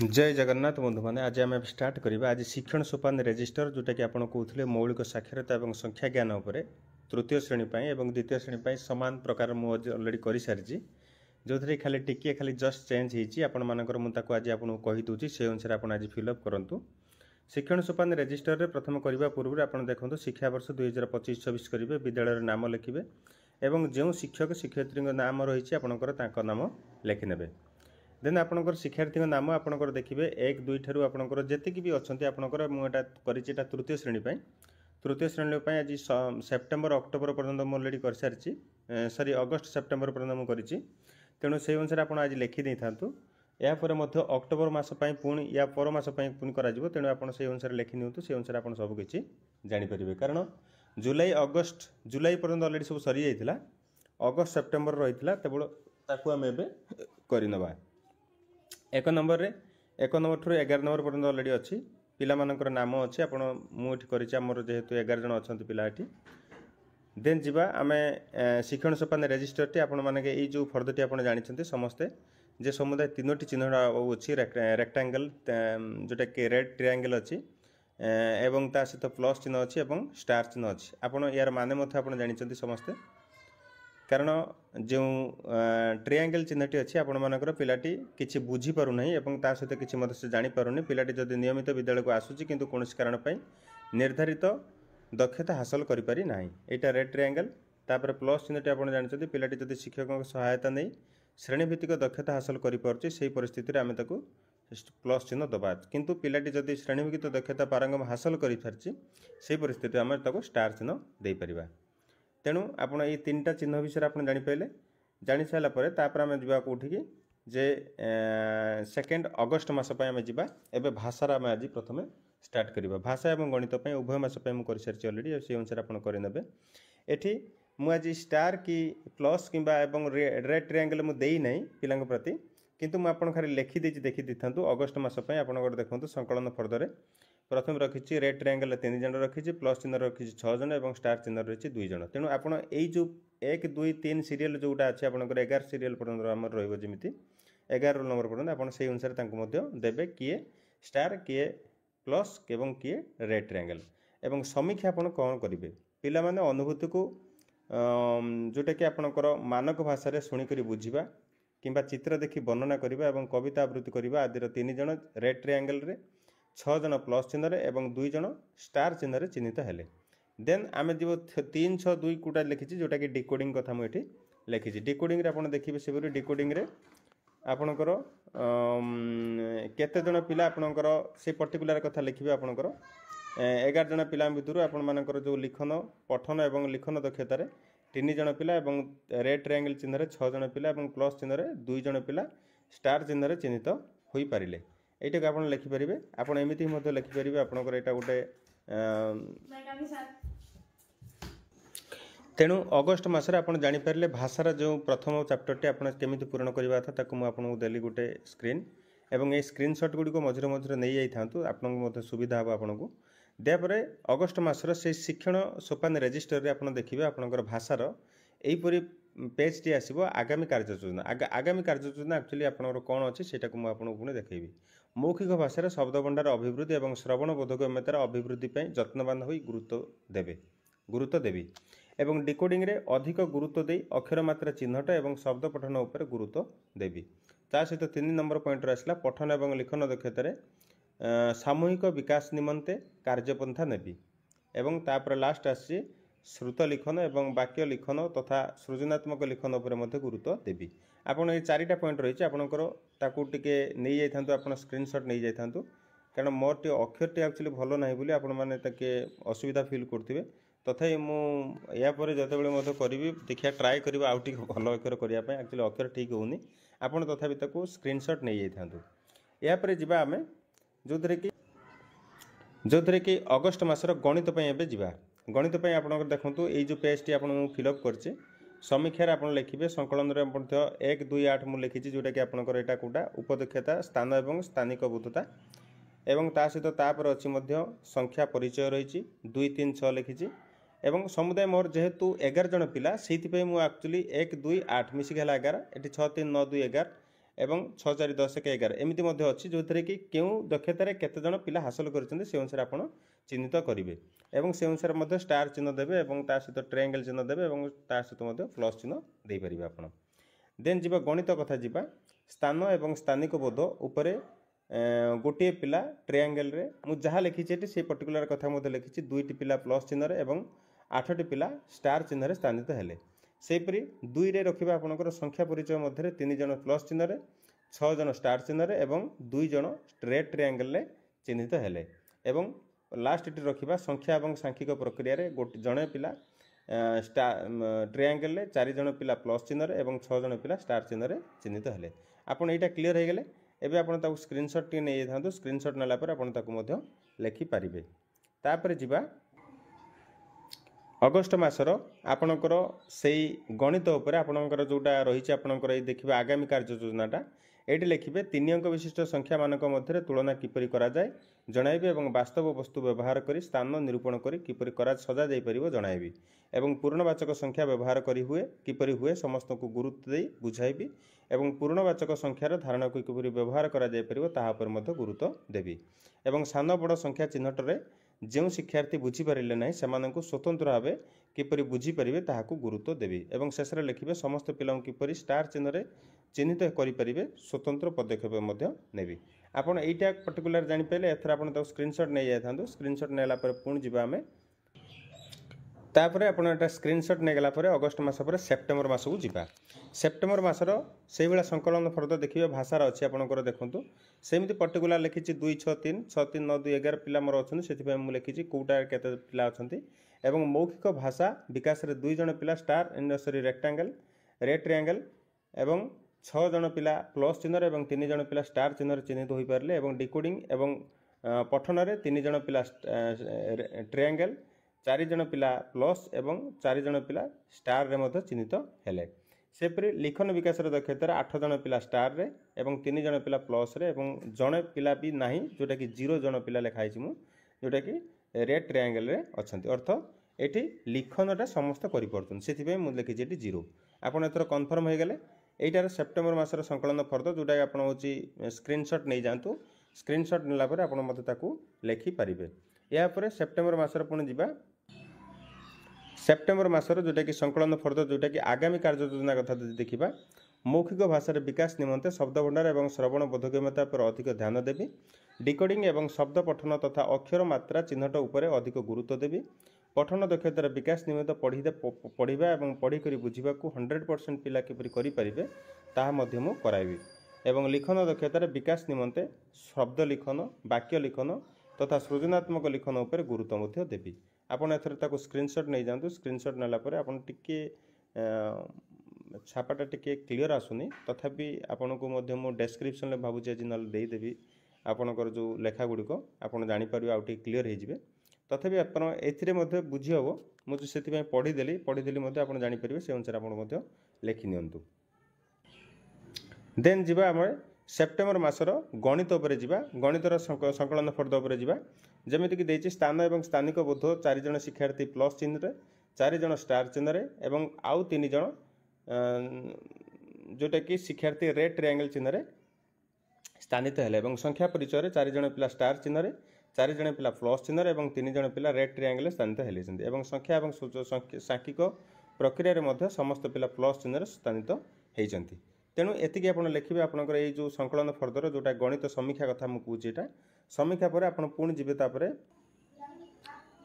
जय जगन्नाथ बंधु मैंने आज आम स्टार्ट करवा आज शिक्षण सोपान रेजिस्टर जोटा कि आपड़ कहते मौलिक साक्षरता और संख्या ज्ञान उपर तृतीय श्रेणी और द्वितीय श्रेणी सामान प्रकार मुझे अलरेडी कर सारी जो थे खाली टिके खाली जस्ट चेंज होती मुझे आज आपको कहीदे से अनुसार आप आज फिलअप करूँ। शिक्षण सोपान रेजिस्टर रे प्रथम करने पूर्व आप देखो शिक्षा वर्ष 2025-26 करेंगे विद्यालय नाम लिखे और जो शिक्षक शिक्षयित्री नाम रही आपंकर नाम लिखिने देन आपंकर शिक्षार्थी नाम आपंकर देखिए 1-2 ठारू आपंकर जी भी अच्छा आपंकर मुझे कर तृतीय श्रेणी तृतीय श्रेणी आज सेप्टेम्बर अक्टोबर पर्यटन मुझे अलरेडी कर सारी सरी अगस्ट सेप्टेम्बर पर्यटन मुझे तेणु से अनुसार आप आज लिखिदे था यापर अक्टोबर मसपाई पुणी या पर मसपाई पुणी कर तेणु आप अनुसार लिखि नियंतु से अनुसार आप सबकि जापर कारण जुलाई अगस्ट जुलाई पर्यटन अलरेडी सब सरी जाइए अगस्ट सेप्टेम्बर रही केवल ताकू आम एवं करनवा एक नंबर 1 नंबर ठूँ 11 नंबर पर्यटन अलरेडी अच्छी पिलामानकर नाम अच्छी मुझे कर जेहेतु 11 जन अच्छा पिला ये देन जीवा आम शिक्षण सोपान रेजिस्टर टी आपण माने जो फर्दटी आप जानते समस्ते जे समुदाय 3टी चिन्ह अच्छी रेक्टांगल जोटा कि रेड ट्रायंगल अच्छी एवं ता सहित प्लस चिन्ह अच्छी और स्टार चिन्ह अच्छी आपड़ यार माने आप जानते समस्ते कारण जो ट्रायंगल चिन्हटी अच्छी आपण मानकर पिलाटी किसी बुझीपारूना और ता सहित किसी से जापारूनी पिलाटी जदि नियमित विद्यालय को आसूची किंतु कौन कारण निर्धारित दक्षता हासिल करें ना यहाँ रेड ट्रायंगल तापर प्लस चिन्हटी आप जानते पिलाटी जदि शिक्षकों सहायता नहीं श्रेणीभित्तिक दक्षता हासिल कर से परिस्थिति आम ताको प्लस चिन्ह दबा किंतु पिलाटी जदि श्रेणीभित्तिक दक्षता पारंगम हासिल कर सारी से परिस्थिति आम ताको स्टार चिन्ह दे परिबा। तेणु आपड़ ये 3टा चिन्ह विषय आप जानीपारे जानी सारापर आम जा कौटिकी जे 2 अगस्ट मसपाई आम जा एवं भाषार आम आज प्रथम स्टार्ट करवा भाषा और गणित उभय मसपाई मुझे कर सारी अलरेडी से अनुसार आप करेंगे एटी मुझे स्टार कि प्लस कि रेड ट्रायंगल मुझे ना पिला प्रति किंतु मुझे खाली लिखिदे देखी था अगस्ट मसपाई आप देखो संकलन फर्दर प्रथम रखी रेड ट्रायंगल 3 जन रखी प्लस चिन्ह रखी 6 जन और स्टार चिन्ह रही 2 जन तेणु आपड़ जो 1, 2, 3 सीरियल जोटा अच्छे आप 11 सीरियल पर्यटन आम रमी 11 रोल नंबर पर्यटन आप से अनुसार देवे किए स्टार किए प्लस एवं किए रेड ट्रायंगल एवं समीक्षा आप कौन करेंगे पिला माने अनुभूति को जोटा कि आपणकर मानक भाषा शुणिक बुझा कि चित्र देखि वर्णना करवा और कविता आवृत्ति करवा आदि 3 जन रेड ट्रायंगल 6 जन प्लस चिन्ह और 2 जन स्टार चिन्ह चिन्हित हेले देन आम जीव 3, 6, 2 कोटा लिखी जोटा कि डिकोडिंग कथा मुझे लिखी डिकोडिंग आप देखिए से डिकोडिंग आपणकर केते जन पिला आपणकर से पर्टिकुलर कथा लिखिबे आपणकर 11 जन पिला भितर आपणकर जो लिखन पठन और लिखन दक्षतार 3 जन पिला और रेड ट्रायंगल चिन्ह 6 जन पिला और प्लस चिन्ह 2 जन पिला स्टार चिन्ह चिन्हित हो पारे यहीटा को आप लिखिपारे आपड़ एमती लिखिपारे आपंकर यहाँ गोटे तेणु अगस्ट मसरे आप जानीपारे भाषार जो प्रथम चैप्टरटी आप केमी पूरण करवा था मुझे देली गोटे स्क्रीन और ये स्क्रीनशॉट गुड़ी मझे मझे नहीं था आपको सुविधा हम आपको देपर अगस्ट मसर से शिक्षण सोपान रेजिस्टर आप देखिए आपंकर भाषार यहीपरी पेज टी आसो आगामी कार्ययोजना आगामी कार्ययोजना एक्चुअली आपंकर कौन अच्छे से मुझे देखी मौखिक भाषा शब्द भंडार अभिवृद्धि और श्रवण बोधगम्यतार अभिवृद्धि यत्नवान हो गुरुत्व देवी एवं डिकोडिंग रे अधिक गुरुत्व दे अक्षर मात्रा चिन्हट और शब्द पठन उपर गुरुत्व देवी ता सहित 3 नंबर पॉइंट आसला पठन और लिखन दक्षतार सामूहिक विकास निमंते कार्यपंथा नेबी एवं तापर लास्ट आसी श्रुत लिखन और वाक्य लिखन तथा सृजनात्मक लिखन उपर गुरुत्व देवी आपड़ ये 4टा पॉइंट रही आपंकर ताकू टिके नहीं जाइथांतु आपण स्क्रीनशॉट नहीं जाइथांतु कारण मोर टे अक्षर टे एक्चुअली भल ना बोली आपण माने ताके असुविधा फील करथिबे तथापि मु या परे जतेबेले मधे करिवि देखिया ट्राई करबा आउट भल अक्षर करिया पय एक्चुअली अक्षर ठीक होउनी आपण तथापि ताकू स्क्रीनशॉट नहीं जाइथांतु या परे जिबा आमे जोथरे कि अगस्ट मासर गणित पय एबे जिबा गणित पय आपण देखंतु ए जो पेज टी आपण फिलअप करछे समीक्षार आप लिखे संकलन 1, 2, 8 मुझे लिखी जोटा कि आपंकर यहाँ कौटा उपदक्षता स्थान और स्थानिक बोधता एवं ता सहित तापर अच्छी संख्या परिचय रही 2, 3, 6 लिखी एवं समुदाय मोर जेहेतु 11 जन पिला से मुझे एक्चुअली 1, 2, 8 मिसिक 11 ये 6, 3, 9, 2, 11 एवं 6 4 10 के 11 एमती अच्छी जो थे कि क्यों दक्षतार केते जण पिला हासिल करछन्ते से अनुसार आपण चिन्हित करेंगे एवं से अनुसार स्टार चिन्ह देवे और ता सहित ट्रायंगल चिन्ह देवे और ता सहित प्लस चिन्ह दे पारे आपण देन जीवा गणित कथा जीवा स्थान एवं स्थानिक बोध उपरे गोटे पिला ट्रायंगल रे मु जहाँ लिखी से पर्टिकुलर कथा लिखी 2टी पिला प्लस चिन्ह एवं 8टी पिला स्टार चिन्ह स्थानित हेले सेपरी 2 रे रखिबा आपनकर संख्या परिचय मध्य 3 जन प्लस चिन्ह 6 जन स्टार चिन्ह एवं 2 जन स्ट्रेट ट्रायंगल रे चिन्हित हेले एवं लास्ट टी रखिबा संख्या एवं सांख्यिक प्रक्रिया रे गोटे जणे पिला ट्रायंगल रे 4 जन पिला प्लस चिन्ह एवं 6 जन पिला स्टार चिन्ह रे चिन्हित हेले आपण एटा क्लियर हो गले एबे आपण ताकू स्क्रीनशॉट टी नै थांतु स्क्रीनशॉट नेला पर आपण ताकू मध्य लेखि पारिबे तापर जिबा अगस्ट मासर आपणकर से गणित उपर आपणकर जोटा रही आपणकर देखिए आगामी कार्य योजनाटा ये लिखिए 3 अंक विशिष्ट संख्या मानक मध्य तुलना किपरि करा जाए जणाइबे एवं वास्तव वस्तु व्यवहार करी स्थान निरूपण करी किपरि करा सजा जाई परिबो जणाइबी एवं पूर्णवाचक संख्या व्यवहार करी हुए किपरि हुए समस्त को गुरुत्व दे बुझाइबी एवं पूर्णवाचक संख्यार धारणा को किपरि व्यवहार करा जाई परिबो ताहा पर मध्य गुरुत्व देबी एवं सान बड़ संख्या चिन्हटरे जो शिक्षार्थी बुझीपारे ना से स्वतंत्र भाव किपरि बुझीपारे ताहाकू गुरुत्व देवी एवं शेष लिखिए समस्त पिला किपरि स्टार चिन्ह चिन्हित करें स्वतंत्र पदक्षेप नेबी आपड़ यहीटा पर्टिकुलर जापारे एथर आप स्क्रीनशॉट नहीं जाता स्क्रीनशॉट नेला पुणी जावा आम तापर आप स्क्रीनशॉट नहीं गला अगस्ट मास पर सेप्टेम्बर मास को जीवा सेप्टेम्बर मासर से भाया संकलन फर्द देखिए भाषार अच्छी आपंकर देखूँ सेमती पर्टिकुलर लिखी 2 6 3 6 3 9 2 11 पिला मोर अच्छे से लिखी कौटा केते पिला अच्छा मौखिक भाषा विकास रे 2 जन पिला star sorry rectangle red triangle एवं 6 जन पिला प्लस चिन्ह एवं 3 जन पिला स्टार चिन्ह चिन्हित हो पारे एवं डिकोडिंग एवं पठन रे 3 जन पिला ट्रायंगल 4 जन पिला प्लस एवं 4 जन पिला स्टार रे मध्य चिन्हित हेले सेपरी लिखन विकास दक्षतार 8 जन पिला स्टार रे एवं 3 जन पिला प्लस रे एवं जड़े पिला भी ना जोटा कि 0 जन पिला लिखाई जोटा कि रेड ट्रायंगल रे अच्छा अर्थ ये लिखनटा समस्त करें मुझे लिखी 0 आपड़ एथर कन्फर्म हो गले यहीटार सेप्टेम्बर मासर संकलन फर्द जोटा कि आपड़ हूँ स्क्रीनशॉट नहीं जातु स्क्रीनशॉट नेला आप लिखिपारे यापर सेप्टेम्बर मासर पुणी जावा सेप्टेम्बर मासर जोटा कि संकलन फर्द जोटा कि आगामी कार्य योजना कथा देखा मौखिक भाषार विकास निमंते शब्द भंडार और श्रवण बोधगम्यता पर अधिक ध्यान देवी डिकोडिंग एवं शब्द पठन तथा अक्षर मात्रा चिन्हट उपर अधिक गुरुत्व देवी पठन दक्षतार विकास निमित्त पढ़ा और पढ़ी बुझा 100% पिला किपरि करें ताहा कराइबी एवं लिखन दक्षतार विकास निमंते शब्द लिखन वाक्य लिखन तथा सृजनात्मक लिखन उपर गुरुत्व देवी आपड़ एथर स्क्रीनशॉट नहीं जातु स्क्रीनशॉट नेला आपड़ टिके छापाटा टिके क्लीयर आसुनी तथापि आपन को मु डेस्क्रिप्शन में भावुँ आज ना देदेवी आपणकर जो लेखा गुड़िक आपड़ जापर आउ टे क्लीयर हो तथापि आप बुझी हम मुझे पढ़ीदेली आप जापर से अनुसार आप लिखि नियंतु देन जीवा आम सेप्टेम्बर मासर गणित उपर जीवा गणितर संकलन फर्द उपर जीवा जमीक देती स्थान और स्थानिक बोध 4 जन शिक्षार्थी प्लस चिन्ह 4 जन स्टार चिन्ह एवं आउ 3 जन जोटा कि शिक्षार्थी रेड ट्रायंगल चिन्ह स्थानित हेले संख्या परिचय 4 जन पिला स्टार चिन्ह 4 जन पिला प्लस चिन्ह एवं 3 जन पिला रेड ट्रायंगल स्थानित हेले संख्या और सांख्यिक प्रक्रिया समस्त पिला प्लस चिन्ह स्थानित होती तेणु एतिकी आप लिखे आपंकर ये जो संकलन फर्दर जोटा गणित समीक्षा कथा मुझे यहाँ समीक्षा पर आप पुणी जी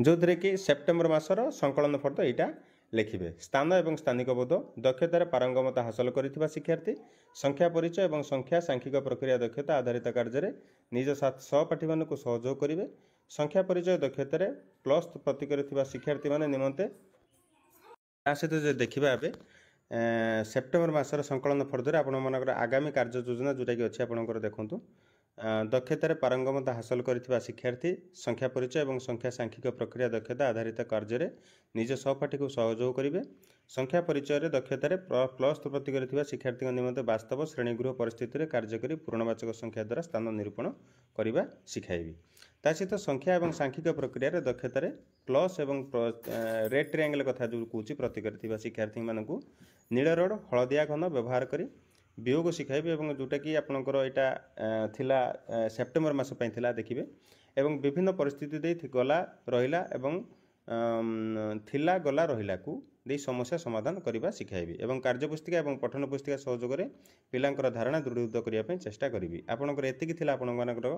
जो थे कि सेप्टेम्बर मासर संकलन फर्द यहाँ लिखे स्थान और स्थानिक बोध दक्षतार पारंगमता हासिल कर शिक्षार्थी संख्या परिचय और संख्या सांख्यिक प्रक्रिया दक्षता आधारित कार्य निज सहपाठी मान सहयोग करेंगे संख्या परिचय दक्षतार प्लस प्रति शिक्षार्थी मान निमंते सहित देखा सेप्टेम्बर मासर संकलन फर्दर आपंकर आगामी कार्य योजना जोटा कि अच्छी आपंकर देखूँ दक्षतार पारंगमता हासिल कर शिक्षार्थी संख्या परिचय और संख्या सांख्यिक प्रक्रिया दक्षता आधारित कार्य निज सहपाठी को सहयोग करेंगे संख्या परिचय दक्षतार प्लस प्रति शिक्षार्थी निमंते वास्तव श्रेणीगृह परिस्थिति कार्य कर पूर्णवाचक संख्या द्वारा स्थान निरूपण करने शिखाइबी ता सहित संख्या और सांख्यिक प्रक्रिया दक्षतार प्लस और रेड ट्रायंगल कथा जो कौच प्रतीक शिक्षार्थी मानक नील रड हलदिया घन व्यवहार कर वियोग शिखाइबी एवं जोटा कि आपणकर यहाँ थिला सेप्टेम्बर मास पई थिला देखिबे एवं विभिन्न परिस्थिति दे गला रहिला एवं थिला गला रहिला को दे समस्या समाधान करने शिखाइबी एवं कार्यपुस्तिका एवं पठन पुस्तिका सहयोग में पिलांकर धारणा दृढ़ीभूत करने चेष्टा करी आपंकर एतिक थिला आपणकर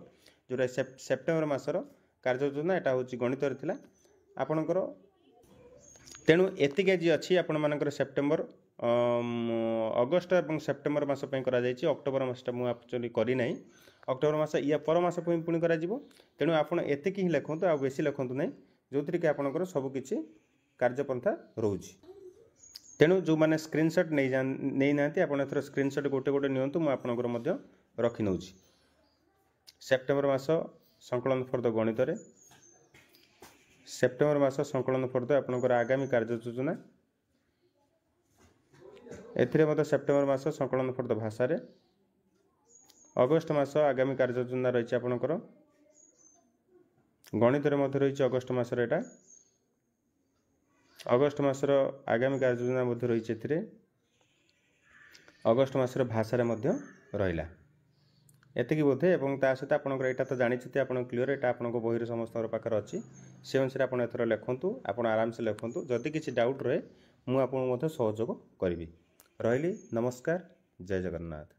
जोटा सेप्टेम्बर मासर कार्ययोजना यहाँ हूँ गणित थिला आपणकर तेणु एतिक आज अच्छी आपण मानकर सेप्टेम्बर अगस्ट और सेप्टेम्बर मास करा जायछि अक्टोबर मासटा मु एक्चुअली करी नाही अक्टोबर मास या पर मास पुणी करा जिवो तेणु आपण एतिक ही लिखंतु आ बेसी लिखंतु नाही जोथि कि आपणकर सब किछि कार्यपंथा रोची तेणु जो मैंने स्क्रीनशॉट नहीं ना आपण एथर स्क्रीनशॉट गोटे गोटे नियंतु मु आपणकर मध्य रखि नउछि सेप्टेम्बर मास संकलन फॉर द गणित रे सेप्टेम्बर मास संकलन फॉर द आपणकर आगामी कार्ययोजना एथिरे मत सेप्टेम्बर मास संकलन फॉर द भाषा रे अगस्ट मास आगामी कार्ययोजना रही आपणकर गणित रे मध्य रही अगस्ट मास एटा अगस्ट मासर आगामी कार्ययोजना मध्य रही एथिरे अगस्ट मासर भाषा रे मध्य रहिला एतिकी बोधे एवं ता सहित आपणकर एटा तो जानिछथि आपण क्लियर एटा आपणको बही रे समस्त पाखर अछि से अनुसार आपण एथर लेखंतु आपण आराम से लेखंतु जदि किछि डाउट रहे मु आपन मध्य सहयोग करिवि रहिली नमस्कार जय जगन्नाथ।